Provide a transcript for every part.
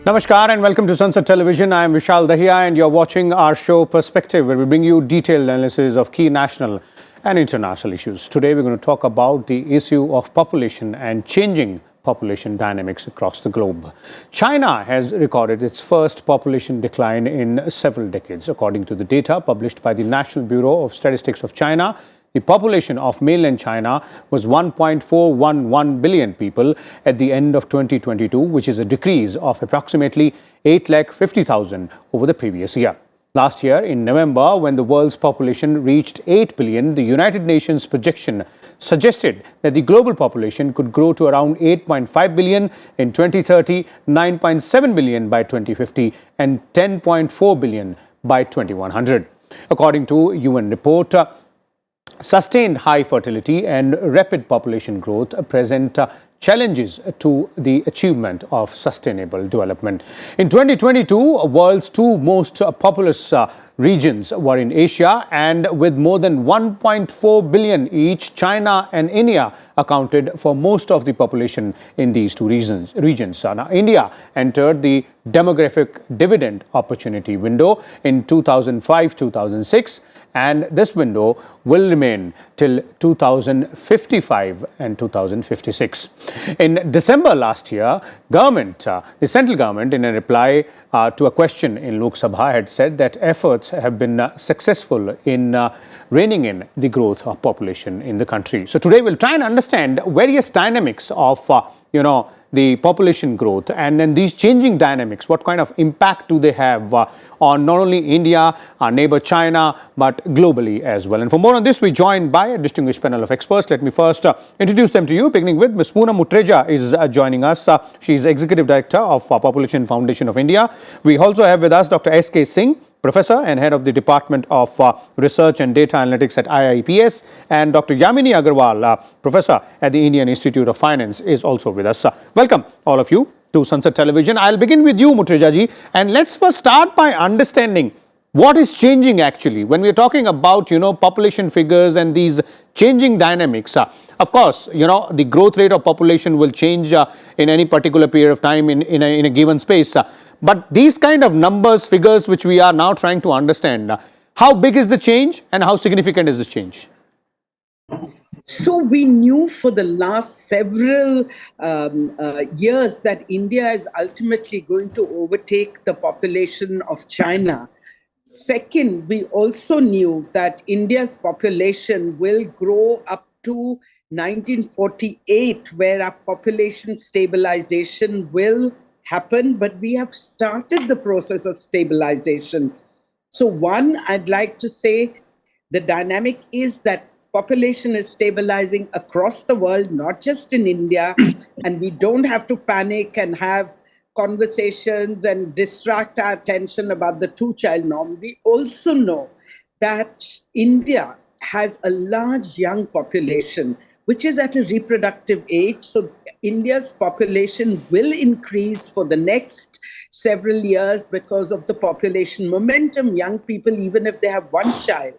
Namaskar and welcome to Sansad Television. I am Vishal Dahiya and you're watching our show Perspective, where we bring you detailed analysis of key national and international issues. Today we're going to talk about the issue of population and changing population dynamics across the globe. China has recorded its first population decline in several decades. According to the data published by the National Bureau of Statistics of China, the population of mainland China was 1.411 billion people at the end of 2022, which is a decrease of approximately 850,000 over the previous year. Last year, in November, when the world's population reached 8 billion, the United Nations projection suggested that the global population could grow to around 8.5 billion in 2030, 9.7 billion by 2050, and 10.4 billion by 2100. According to UN report, sustained high fertility and rapid population growth present challenges to the achievement of sustainable development. In 2022, world's two most populous regions were in Asia, and with more than 1.4 billion each, China and India accounted for most of the population in these two regions. Now, India entered the demographic dividend opportunity window in 2005-2006, and this window will remain till 2055 and 2056. In December last year, the central government, in a reply to a question in Lok Sabha, had said that efforts have been successful in reining in the growth of population in the country. So today we'll try and understand various dynamics of, the population growth, and then these changing dynamics, what kind of impact do they have on not only India, our neighbor China, but globally as well. And for more on this, we're joined by a distinguished panel of experts. Let me first introduce them to you, beginning with Ms. Poonam Mutreja is joining us. She is Executive Director of Population Foundation of India. We also have with us Dr. S.K. Singh, Professor and Head of the Department of Research and Data Analytics at IIPS, and Dr. Yamini Agarwal, Professor at the Indian Institute of Finance, is also with us. Welcome, all of you, to Sansad Television. I'll begin with you, Mutreja ji, and let's first start by understanding what is changing actually when we're talking about, population figures and these changing dynamics. Of course, the growth rate of population will change in any particular period of time in a given space. But these kind of numbers, figures, which we are now trying to understand, how big is the change and how significant is the change? So we knew for the last several years that India is ultimately going to overtake the population of China. Second, we also knew that India's population will grow up to 1948, where our population stabilization will happen, but we have started the process of stabilization. So one, I'd like to say the dynamic is that population is stabilizing across the world, not just in India, and we don't have to panic and have conversations and distract our attention about the two-child norm. We also know that India has a large young population, which is at a reproductive age. So India's population will increase for the next several years because of the population momentum. Young people, even if they have one child,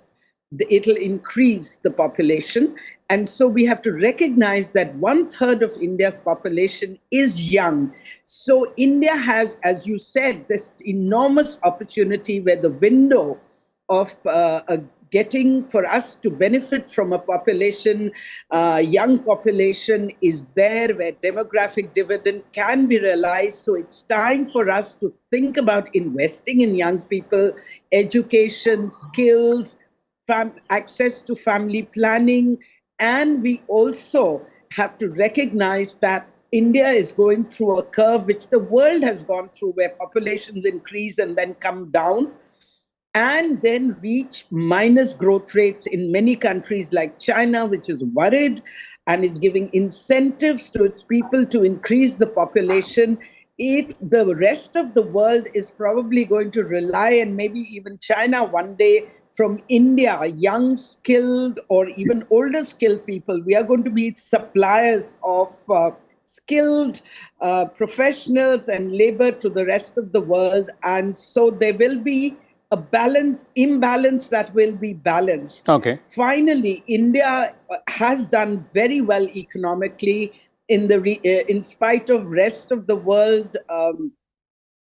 it'll increase the population. And so we have to recognize that 1/3 of India's population is young. So India has, as you said, this enormous opportunity where the window of getting for us to benefit from a population, young population is there, where demographic dividend can be realized. So it's time for us to think about investing in young people, education, skills, access to family planning. And we also have to recognize that India is going through a curve which the world has gone through, where populations increase and then come down, and then reach minus growth rates in many countries like China, which is worried and is giving incentives to its people to increase the population. The rest of the world is probably going to rely, and maybe even China one day, from India, young, skilled, or even older skilled people. We are going to be suppliers of skilled professionals and labor to the rest of the world. And so there will be a imbalance that will be balanced. Okay. Finally, India has done very well economically in spite of rest of the world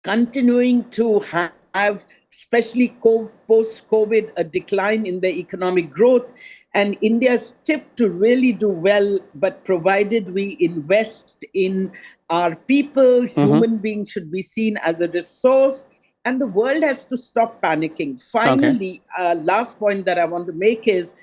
continuing to have, especially post-COVID, a decline in the economic growth. And India's tip to really do well, but provided we invest in our people, human beings should be seen as a resource, and the world has to stop panicking. Finally, last point that I want to make is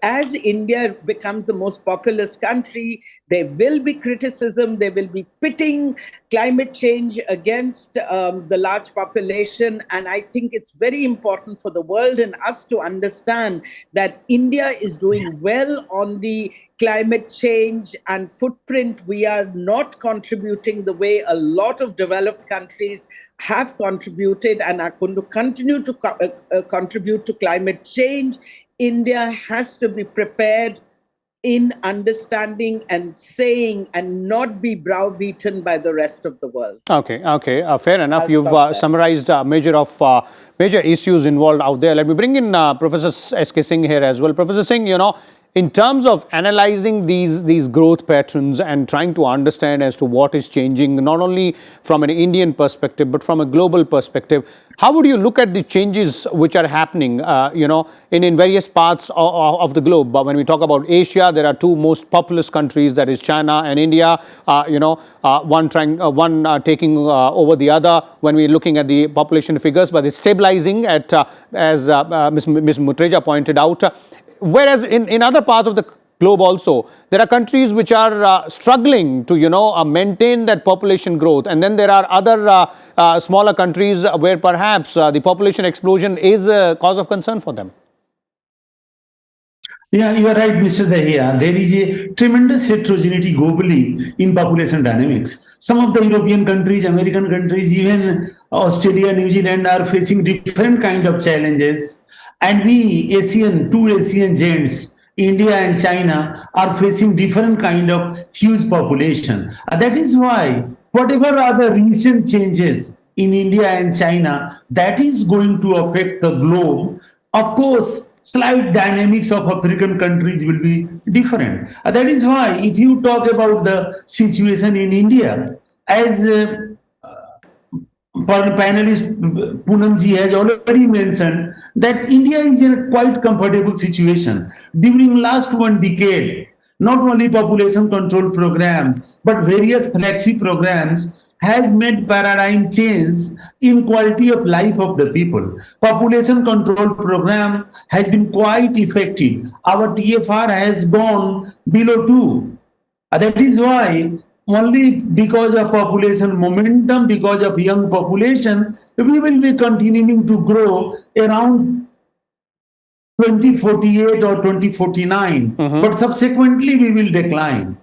as India becomes the most populous country, there will be criticism. They will be pitting climate change against the large population. And I think it's very important for the world and us to understand that India is doing well on the climate change and footprint. We are not contributing the way a lot of developed countries have contributed and are going to continue to contribute to climate change. India has to be prepared in understanding and saying and not be browbeaten by the rest of the world. Okay, fair enough. I'll You've summarized major issues involved out there. Let me bring in Professor S.K. Singh here as well. Professor Singh, in terms of analyzing these growth patterns and trying to understand as to what is changing, not only from an Indian perspective, but from a global perspective, how would you look at the changes which are happening, in various parts of the globe? But when we talk about Asia, there are two most populous countries, that is China and India, one taking over the other when we're looking at the population figures, but it's stabilizing at, as Ms. Mutreja pointed out. Whereas in other parts of the globe also, there are countries which are struggling to, maintain that population growth. And then there are other smaller countries where perhaps the population explosion is a cause of concern for them. Yeah, you are right, Mr. Dahiya. There is a tremendous heterogeneity globally in population dynamics. Some of the European countries, American countries, even Australia, New Zealand are facing different kind of challenges. And we, two Asian giants, India and China, are facing different kind of huge population. That is why whatever are the recent changes in India and China, that is going to affect the globe. Of course, slight dynamics of African countries will be different. That is why if you talk about the situation in India, as panelist Poonamji has already mentioned, that India is in a quite comfortable situation. During last 1 decade, not only population control program, but various flagship programs has made paradigm change in quality of life of the people. Population control program has been quite effective. Our TFR has gone below 2. That is why only because of population momentum, because of young population, we will be continuing to grow around 2048 or 2049. But subsequently, we will decline.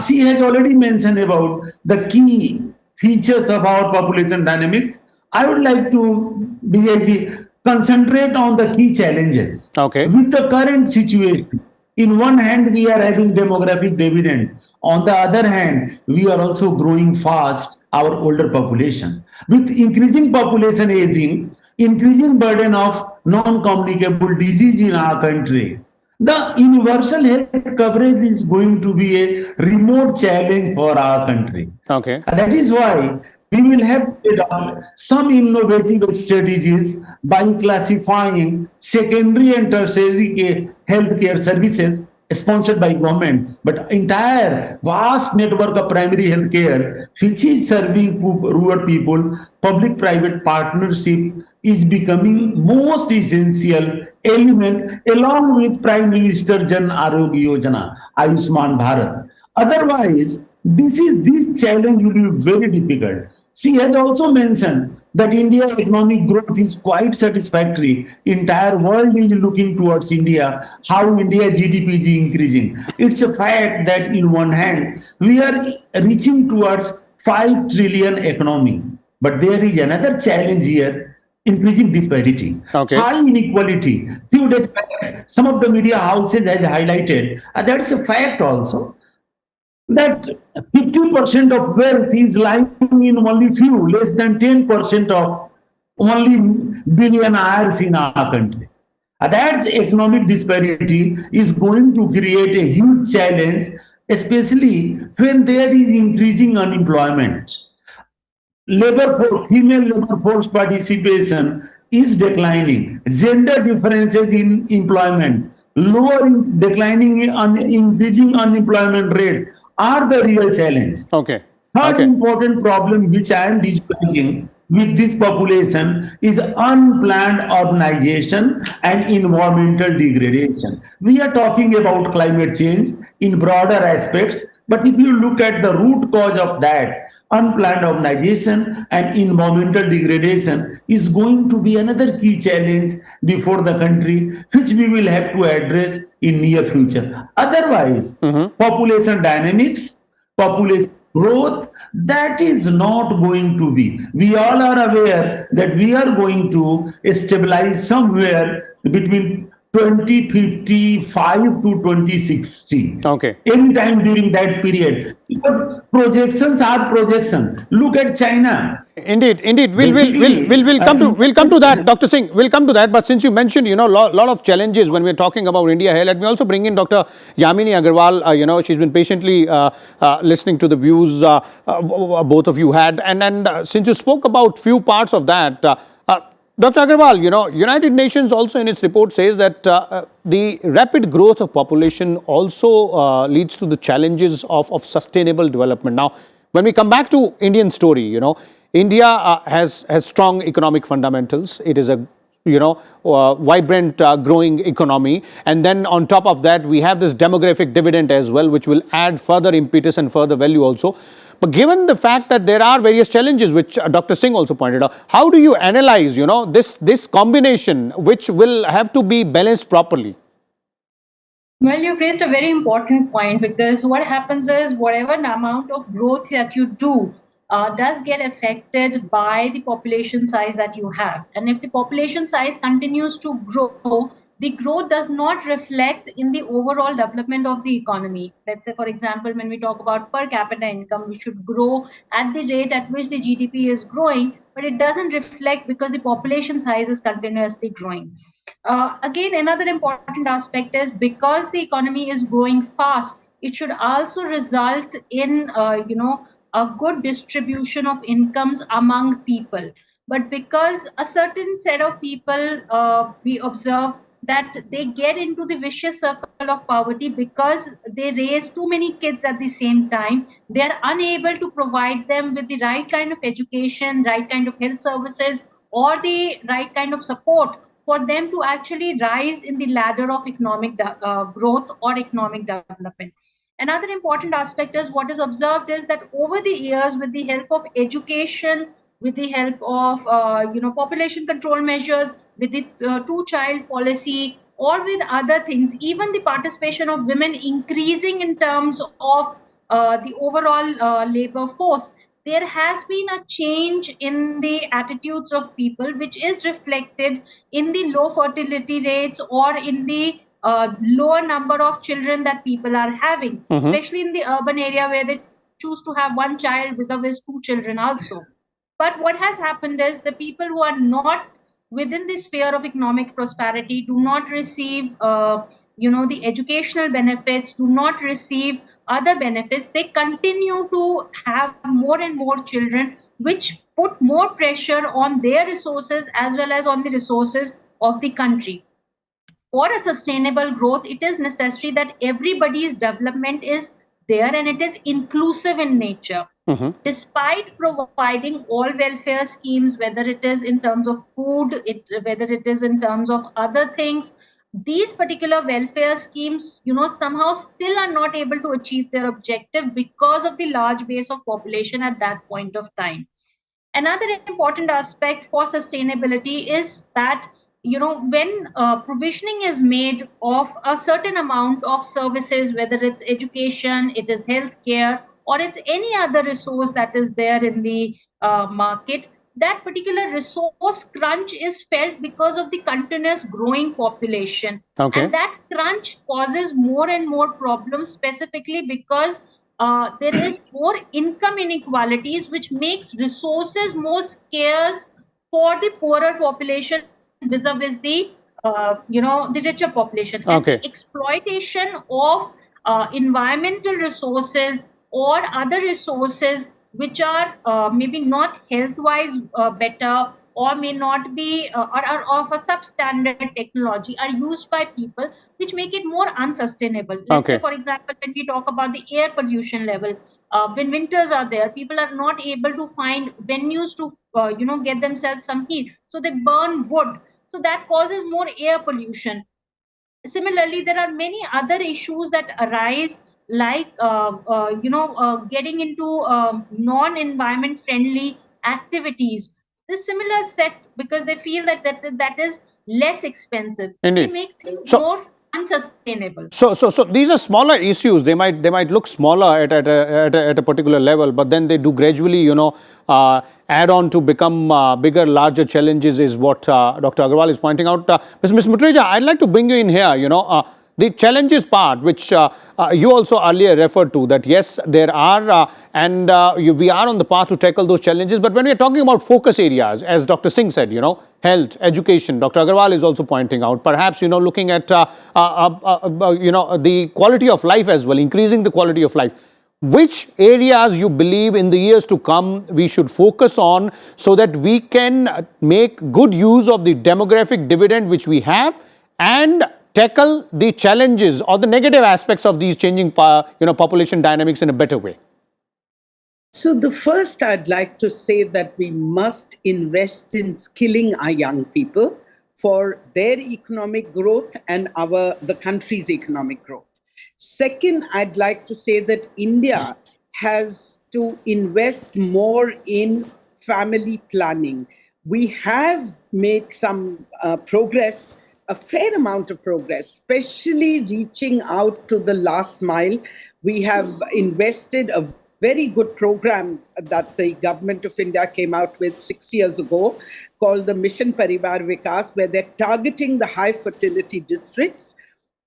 She has already mentioned about the key features of our population dynamics. I would like to, BJC, concentrate on the key challenges. Okay. With the current situation, in one hand, we are having demographic dividend. On the other hand, we are also growing fast, our older population. With increasing population aging, increasing burden of non-communicable disease in our country, the universal health coverage is going to be a remote challenge for our country. Okay. That is why we will have to adopt some innovative strategies by classifying secondary and tertiary healthcare services sponsored by government, but entire vast network of primary healthcare, which is serving rural people, public-private partnership is becoming most essential element along with Prime Minister Jan Arogya Yojana, Ayushman Bharat. Otherwise, this challenge will be very difficult. She has also mentioned that India economic growth is quite satisfactory. Entire world is looking towards India, how India GDP is increasing. It's a fact that in one hand, we are reaching towards 5 trillion economy. But there is another challenge here, increasing disparity, high inequality. Few days back, some of the media houses has highlighted, that's a fact also, that 50% of wealth is lying in only few, less than 10% of only billionaires in our country. That economic disparity is going to create a huge challenge, especially when there is increasing unemployment. female labor force participation is declining. Gender differences in employment, declining, increasing unemployment rate are the real challenge. Okay. Third Okay. important problem which I am visualizing with this population is unplanned urbanization and environmental degradation. We are talking about climate change in broader aspects, but if you look at the root cause of that, unplanned urbanization and environmental degradation is going to be another key challenge before the country, which we will have to address in near future. Otherwise, population dynamics, population growth, that is not going to be. We all are aware that we are going to stabilize somewhere between 2055 to 2060. Okay. Anytime during that period. Because projections are projection. Look at China. Indeed, indeed. Basically, We'll come to that, Dr. Singh. We'll come to that. But since you mentioned, lot of challenges when we're talking about India here, let me also bring in Dr. Yamini Agarwal. She's been patiently listening to the views both of you had. And since you spoke about few parts of that, Dr. Agarwal, United Nations also in its report says that the rapid growth of population also leads to the challenges of sustainable development. Now, when we come back to Indian story, India has strong economic fundamentals. It is a vibrant, growing economy. And then on top of that, we have this demographic dividend as well, which will add further impetus and further value also. But given the fact that there are various challenges, which Dr. Singh also pointed out, how do you analyze, this combination, which will have to be balanced properly? Well, you've raised a very important point, because what happens is whatever amount of growth that you do does get affected by the population size that you have. And if the population size continues to grow, the growth does not reflect in the overall development of the economy. Let's say, for example, when we talk about per capita income, we should grow at the rate at which the GDP is growing, but it doesn't reflect because the population size is continuously growing. Again, another important aspect is because the economy is growing fast, it should also result in, a good distribution of incomes among people. But because a certain set of people, we observe that they get into the vicious circle of poverty because they raise too many kids at the same time. They're unable to provide them with the right kind of education, right kind of health services, or the right kind of support for them to actually rise in the ladder of economic growth or economic development. Another important aspect is what is observed is that over the years, with the help of education, with the help of population control measures, with the two-child policy, or with other things, even the participation of women increasing in terms of the overall labor force, there has been a change in the attitudes of people, which is reflected in the low fertility rates or in the lower number of children that people are having, especially in the urban area where they choose to have one child vis-a-vis two children also. But what has happened is the people who are not within the sphere of economic prosperity do not receive, the educational benefits, do not receive other benefits. They continue to have more and more children, which put more pressure on their resources as well as on the resources of the country. For a sustainable growth, it is necessary that everybody's development is there and it is inclusive in nature. Despite providing all welfare schemes, whether it is in terms of food, whether it is in terms of other things, these particular welfare schemes, somehow still are not able to achieve their objective because of the large base of population at that point of time. Another important aspect for sustainability is that when provisioning is made of a certain amount of services, whether it's education, it is healthcare, or it's any other resource that is there in the market, that particular resource crunch is felt because of the continuous growing population. Okay. And that crunch causes more and more problems, specifically because there is more income inequalities, which makes resources more scarce for the poorer population vis-a-vis the the richer population. Okay. And the exploitation of environmental resources or other resources which are maybe not health-wise better, or may not be or are of a substandard technology, are used by people, which make it more unsustainable. Let's say, Okay. for example, when we talk about the air pollution level, when winters are there, people are not able to find venues to get themselves some heat, so they burn wood, so that causes more air pollution. Similarly, there are many other issues that arise, like getting into non-environment friendly activities. This similar set, because they feel that is less expensive, they Indeed. make things So, more unsustainable. So these are smaller issues. They might look smaller at a particular level, but then they do gradually, add on to become bigger, larger challenges. Is what Dr. Agarwal is pointing out. Ms. Mutreja, I'd like to bring you in here. The challenges part, which you also earlier referred to, that yes, there are, we are on the path to tackle those challenges. But when we are talking about focus areas, as Dr. Singh said, health, education, Dr. Agarwal is also pointing out, perhaps, looking at, the quality of life as well, increasing the quality of life. Which areas you believe in the years to come we should focus on so that we can make good use of the demographic dividend which we have and tackle the challenges or the negative aspects of these changing population dynamics in a better way? So the first, I'd like to say that we must invest in skilling our young people for their economic growth and the country's economic growth. Second, I'd like to say that India has to invest more in family planning. We have made some progress, a fair amount of progress, especially reaching out to the last mile. We have invested a very good program that the government of India came out with 6 years ago called the Mission Parivar Vikas, where they're targeting the high fertility districts.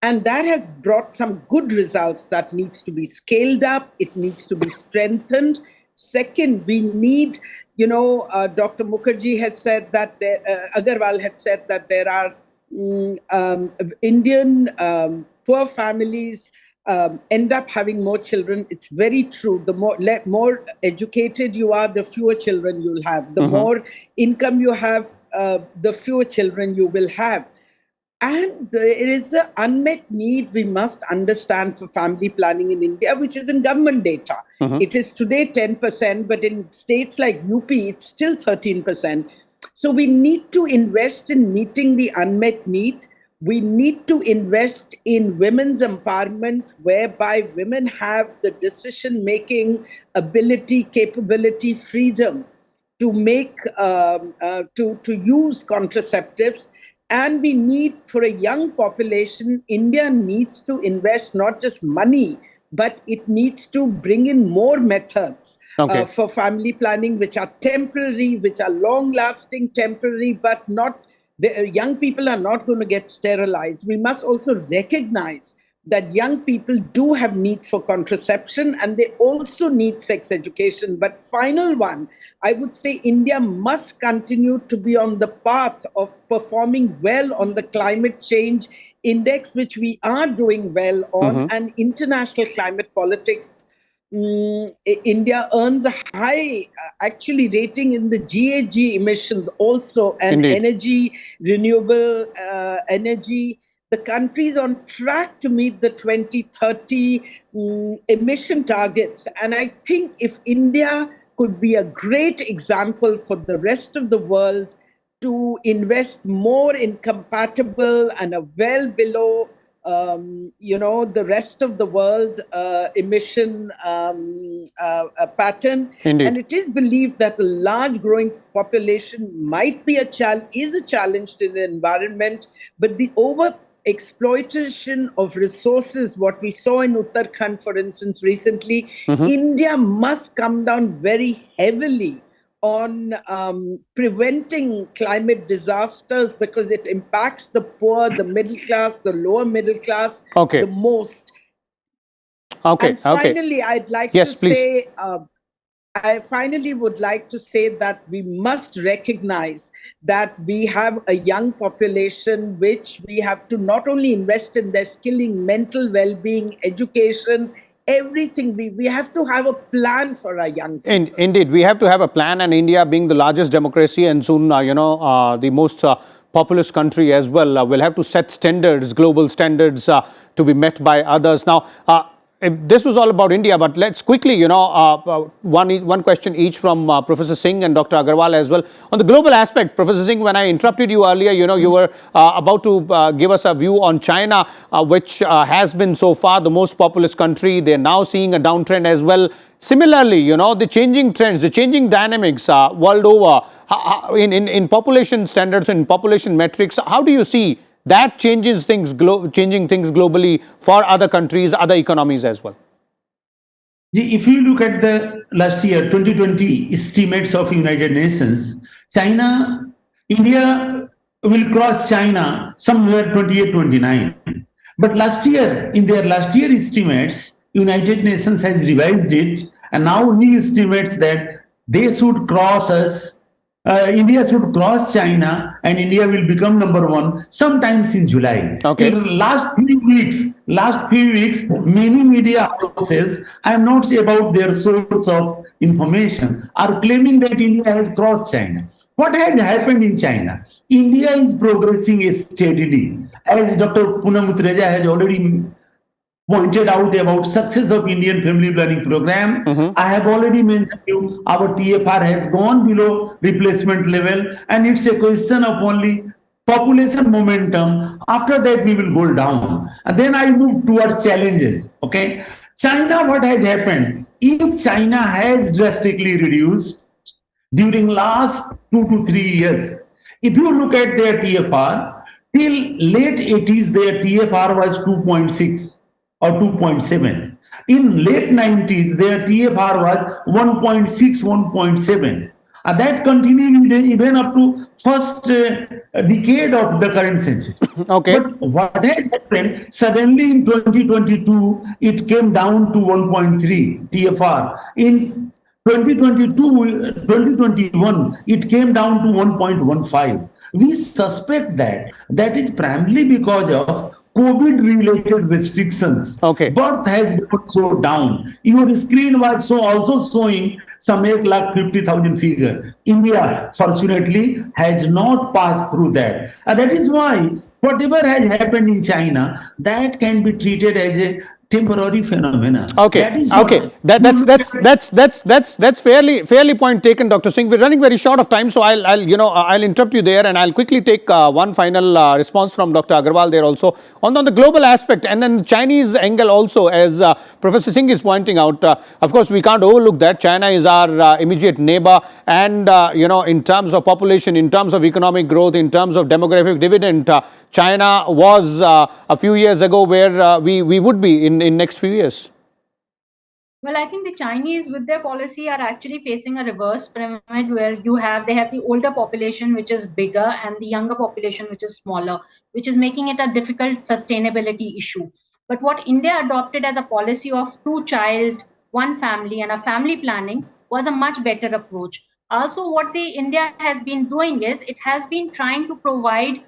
And that has brought some good results that needs to be scaled up. It needs to be strengthened. Second, we need, Dr. Mukherjee has said that, Agarwal had said that there are Indian poor families end up having more children. It's very true. The more educated you are, the fewer children you'll have. The more income you have, the fewer children you will have. And there is an unmet need we must understand for family planning in India, which is in government data. It is today 10%, but in states like UP, it's still 13%. So we need to invest in meeting the unmet need. We need to invest in women's empowerment, whereby women have the decision-making ability, capability, freedom to make, to use contraceptives. And we need, for a young population, India needs to invest not just money, but it needs to bring in more methods for family planning, which are temporary, which are long-lasting, temporary, but not, the young people are not going to get sterilized. We must also recognize that young people do have needs for contraception and they also need sex education. But final one, I would say India must continue to be on the path of performing well on the climate change index, which we are doing well on, and international climate politics. India earns a high actually rating in the GHG emissions also, and energy, renewable energy. The country is on track to meet the 2030 emission targets. And I think if India could be a great example for the rest of the world to invest more in compatible and a well below the rest of the world emission pattern. Indeed. And it is believed that a large growing population might be is a challenge to the environment, but the exploitation of resources, what we saw in Uttarakhand, for instance, recently, India must come down very heavily on preventing climate disasters because it impacts the poor, the middle class, the lower middle class the most. And finally, I'd like to say, I finally would like to say that we must recognize that we have a young population which we have to not only invest in their skilling, mental well-being, education, everything. We have to have a plan for our young people. Indeed, we have to have a plan, and India being the largest democracy and soon, the most populous country as well, will have to set standards, global standards to be met by others. Now, this was all about India, but let's quickly, one question each from Professor Singh and Dr. Agarwal as well. On the global aspect, Professor Singh, when I interrupted you earlier, you were about to give us a view on China, which has been so far the most populous country. They're now seeing a downtrend as well. Similarly, the changing trends, the changing dynamics world over, in population standards and population metrics, how do you see that changing things globally for other countries, other economies as well? If you look at the last year, 2020 estimates of United Nations, India will cross China somewhere 28, 29. But in their last year estimates, United Nations has revised it, and now new estimates that they should cross us. India should cross China, and India will become #1 sometimes in July. Okay. In the last few weeks, many media houses, I am not sure about their source of information, are claiming that India has crossed China. What has happened in China? India is progressing steadily. As Dr. Poonam Mutreja has already pointed out about success of Indian family planning program. I have already mentioned you, our TFR has gone below replacement level, and it's a question of only population momentum. After that, we will go down. And then I move toward challenges. Okay. China, what has happened? If China has drastically reduced during last 2 to 3 years, if you look at their TFR, till late 80s, their TFR was 2.6. or 2.7. In late 90s, their TFR was 1.6, 1.7. And that continued even up to first decade of the current century. Okay. But what had happened, suddenly in 2022, it came down to 1.3 TFR. In 2021, it came down to 1.15. We suspect that is primarily because of COVID-related restrictions. Okay. Birth has gone so down. Your screen was also showing some 850,000 figure. India, fortunately, has not passed through that. And that is why whatever has happened in China, that can be treated as a temporary phenomena. Okay. That is That's fairly point taken, Dr. Singh. We're running very short of time, so I'll interrupt you there, and I'll quickly take one final response from Dr. Agarwal there also on the global aspect, and then the Chinese angle also, as Professor Singh is pointing out. Of course, we can't overlook that China is our immediate neighbor, and in terms of population, in terms of economic growth, in terms of demographic dividend, China was a few years ago where we would be in next few years. Well, I think the Chinese, with their policy, are actually facing a reverse pyramid where they have the older population, which is bigger, and the younger population, which is smaller, which is making it a difficult sustainability issue. But what India adopted as a policy of 2-child, 1 family, and a family planning was a much better approach. Also, what the India has been doing is it has been trying to provide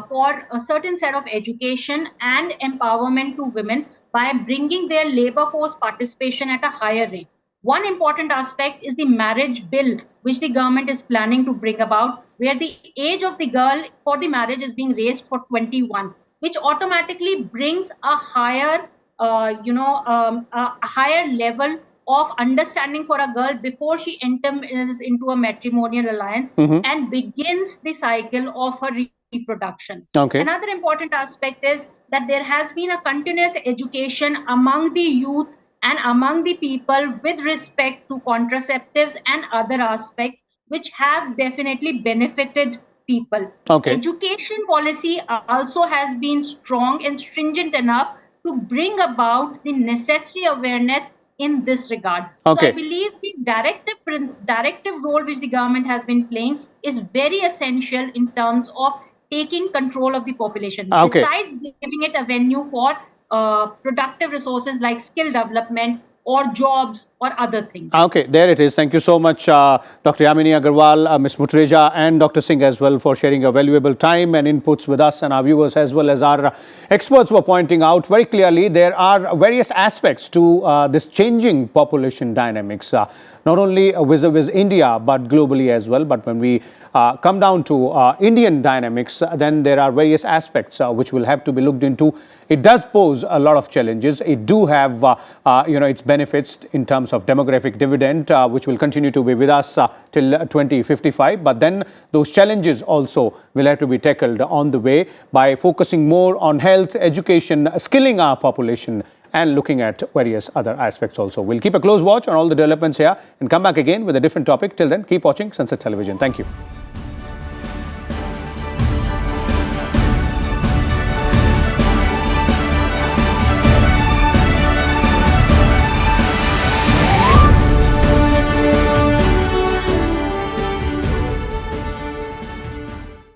for a certain set of education and empowerment to women by bringing their labor force participation at a higher rate. One important aspect is the marriage bill, which the government is planning to bring about, where the age of the girl for the marriage is being raised for 21, which automatically brings a higher, a higher level of understanding for a girl before she enters into a matrimonial alliance and begins the cycle of her reproduction. Okay. Another important aspect is that there has been a continuous education among the youth and among the people with respect to contraceptives and other aspects, which have definitely benefited people. Okay. Education policy also has been strong and stringent enough to bring about the necessary awareness in this regard. Okay. So I believe the directive role which the government has been playing is very essential in terms of taking control of the population. Okay. Besides giving it a venue for productive resources like skill development, or jobs or other things. Okay, there it is. Thank you so much, Dr. Yamini Agarwal, Ms. Mutreja, and Dr. Singh as well for sharing your valuable time and inputs with us and our viewers, as well as our experts were pointing out very clearly there are various aspects to this changing population dynamics, not only vis-a-vis India, but globally as well. But when we come down to Indian dynamics, then there are various aspects which will have to be looked into. It does pose a lot of challenges. It do have, its benefits in terms of demographic dividend, which will continue to be with us till 2055. But then those challenges also will have to be tackled on the way by focusing more on health, education, skilling our population, and looking at various other aspects also. We'll keep a close watch on all the developments here and come back again with a different topic. Till then, keep watching Sansad Television. Thank you.